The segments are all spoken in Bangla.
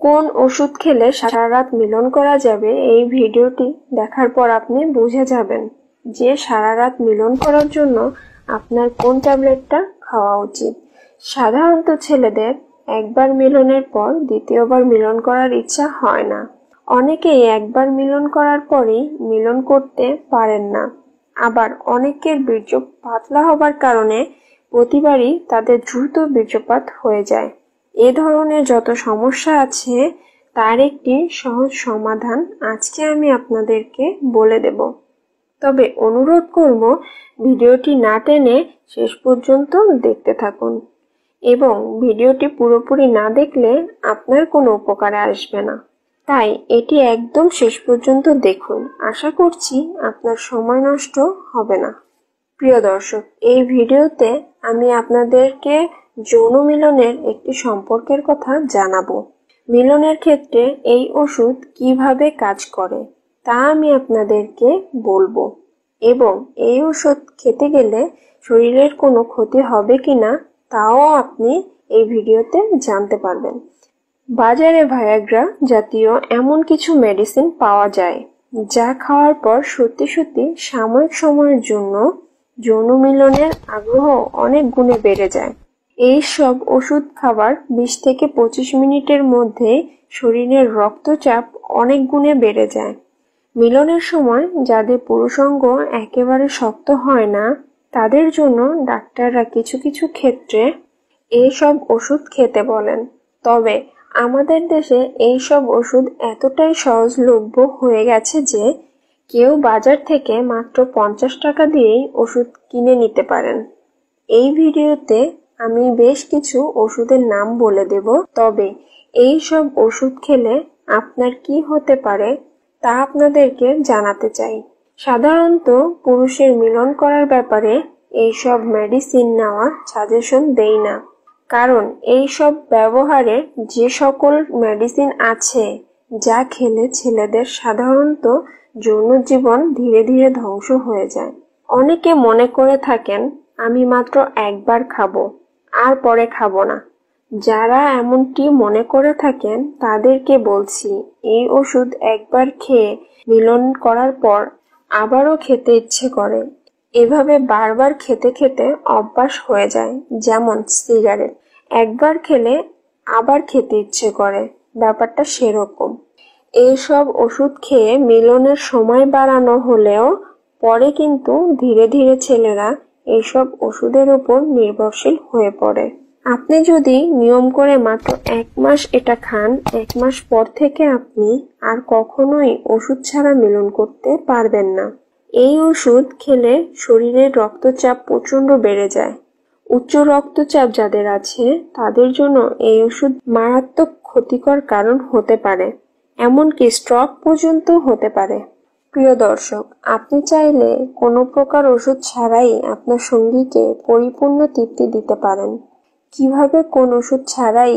কোন ওষুধ খেলে সারা রাত মিলন করা যাবে এই ভিডিওটি দেখার পর আপনি বুঝে যাবেন যে সারা রাত মিলন করার জন্য আপনার কোন ট্যাবলেটটা খাওয়া উচিত। সাধারণত ছেলেদের একবার মিলনের পর দ্বিতীয়বার মিলন করার ইচ্ছা হয় না। অনেকেই একবার মিলন করার পরেই মিলন করতে পারেন না। আবার অনেকের বীর্য পাতলা হবার কারণে প্রতিবারই তাদের দ্রুত বীর্যপাত হয়ে যায়। এ ধরনের যত সমস্যা আছে তার একটি সহজ সমাধান আজকে আমি আপনাদেরকে বলে দেব। তবে অনুরোধ করব ভিডিওটি না টেনে শেষ পর্যন্ত দেখতে থাকুন এবং ভিডিওটি পুরোপুরি না দেখলে আপনার কোনো উপকারে আসবে না। তাই এটি একদম শেষ পর্যন্ত দেখুন। আশা করছি আপনার সময় নষ্ট হবে না। প্রিয় দর্শক, এই ভিডিওতে আমি আপনাদেরকে যৌন মিলনের একটি সম্পর্কের কথা জানাবো। মিলনের ক্ষেত্রে এই ওষুধ কিভাবে কাজ করে তা আমি আপনাদেরকে বলবো এবং এই ওষুধ খেতে গেলে শরীরের কোনো ক্ষতি হবে কিনা তাও আপনি এই ভিডিওতে জানতে পারবেন। বাজারে ভায়াগ্রা জাতীয় এমন কিছু মেডিসিন পাওয়া যায় যা খাওয়ার পর সত্যি সত্যি সাময়িক সময়ের জন্য যৌন মিলনের আগ্রহ অনেক গুণে বেড়ে যায়। এই সব ওষুধ খাবার 20 থেকে 25 মিনিটের মধ্যে শরীরের রক্তচাপ অনেক গুণে বেড়ে যায়। মিলনের সময় যাদের পুরুষাঙ্গ একেবারে শক্ত হয় না তাদের জন্য ডাক্তাররা কিছু কিছু ক্ষেত্রে এই সব ওষুধ খেতে বলেন। তবে আমাদের দেশে এই সব ওষুধ এতটাই সহজলভ্য হয়ে গেছে যে কেউ বাজার থেকে মাত্র 50 টাকা দিয়েই ওষুধ কিনে নিতে পারেন। এই ভিডিওতে আমি বেশ কিছু ওষুধের নাম বলে দেব। তবে এই সব ওষুধ খেলে আপনার কি হতে পারে তা আপনাদেরকে জানাতে চাই। সাধারণত পুরুষের মিলন করার ব্যাপারে এই সব মেডিসিন নেওয়ার সাজেশন দেই না, কারণ এই সব ব্যবহারে যে সকল মেডিসিন আছে যা খেলে ছেলেদের সাধারণত যৌন জীবন ধীরে ধীরে ধ্বংস হয়ে যায়। অনেকে মনে করে থাকেন আমি মাত্র একবার খাবো আর পরে খাবো না। যারা এমনটি মনে করে থাকেন তাদেরকে বলছি এই ওষুধ একবার খেয়ে মিলন করার পর আবারও খেতে ইচ্ছে করে। এভাবে বারবার খেতে খেতে অভ্যাস হয়ে যায়। যেমন সিগারেট, একবার খেলে আবার খেতে ইচ্ছে করে, ব্যাপারটা সেরকম। এইসব ওষুধ খেয়ে মিলনের সময় বাড়ানো হলেও পরে কিন্তু ধীরে ধীরে ছেলেরা এইসব ওষুধের উপর নির্ভরশীল হয়ে পড়ে। আপনি যদি নিয়ম করে মাত্র 1 মাস এটা খান, 1 মাস পর থেকে আপনি আর কখনোই ওষুধ ছাড়া মিলন করতে পারবেন না। এই ওষুধ খেলে শরীরের রক্তচাপ প্রচন্ড বেড়ে যায়। উচ্চ রক্তচাপ যাদের আছে তাদের জন্য এই ওষুধ মারাত্মক ক্ষতিকর কারণ হতে পারে, এমনকি স্ট্রোক পর্যন্ত হতে পারে। প্রিয় দর্শক, আপনি চাইলে কোনো প্রকার ওষুধ ছাড়াই আপনার সঙ্গীকে পরিপূর্ণ তৃপ্তি দিতে পারেন। কিভাবে কোন ওষুধ ছাড়াই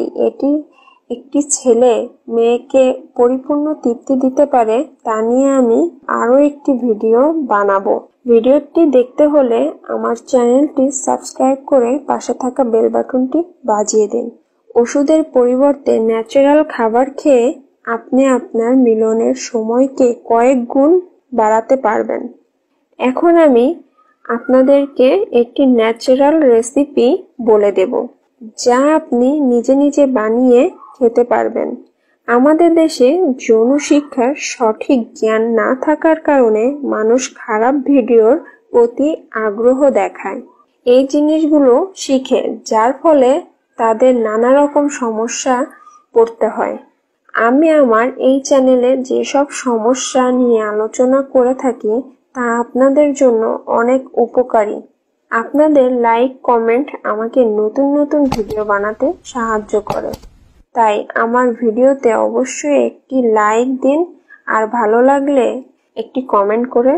একটি ছেলে মেয়েকে পরিপূর্ণ তৃপ্তি দিতে পারে তা নিয়ে আমি আরো একটি ভিডিও বানাবো। ভিডিওটি দেখতে হলে আমার চ্যানেলটি সাবস্ক্রাইব করে পাশে থাকা বেল বাটনটি বাজিয়ে দিন। ওষুধের পরিবর্তে ন্যাচারাল খাবার খেয়ে আপনি আপনার মিলনের সময়কে কয়েক গুণ বাড়াতে পারবেন। এখন আমি আপনাদেরকে একটি ন্যাচারাল রেসিপি বলে দেব যা আপনি নিজে নিজে বানিয়ে খেতে পারবেন। আমাদের দেশে যৌন শিক্ষার সঠিক জ্ঞান না থাকার কারণে মানুষ খারাপ ভিডিওর প্রতি আগ্রহ দেখায়। এই জিনিসগুলো শিখে যার ফলে তাদের নানা রকম সমস্যা পড়তে হয়। আমি আমার এই চ্যানেলে যেসব সমস্যা নিয়ে আলোচনা করে থাকি তা আপনাদের জন্য অনেক উপকারী। আপনাদের লাইক কমেন্ট আমাকে নতুন নতুন ভিডিও বানাতে সাহায্য করে। তাই আমার ভিডিওতে অবশ্যই একটি লাইক দিন আর ভালো লাগলে একটি কমেন্ট করে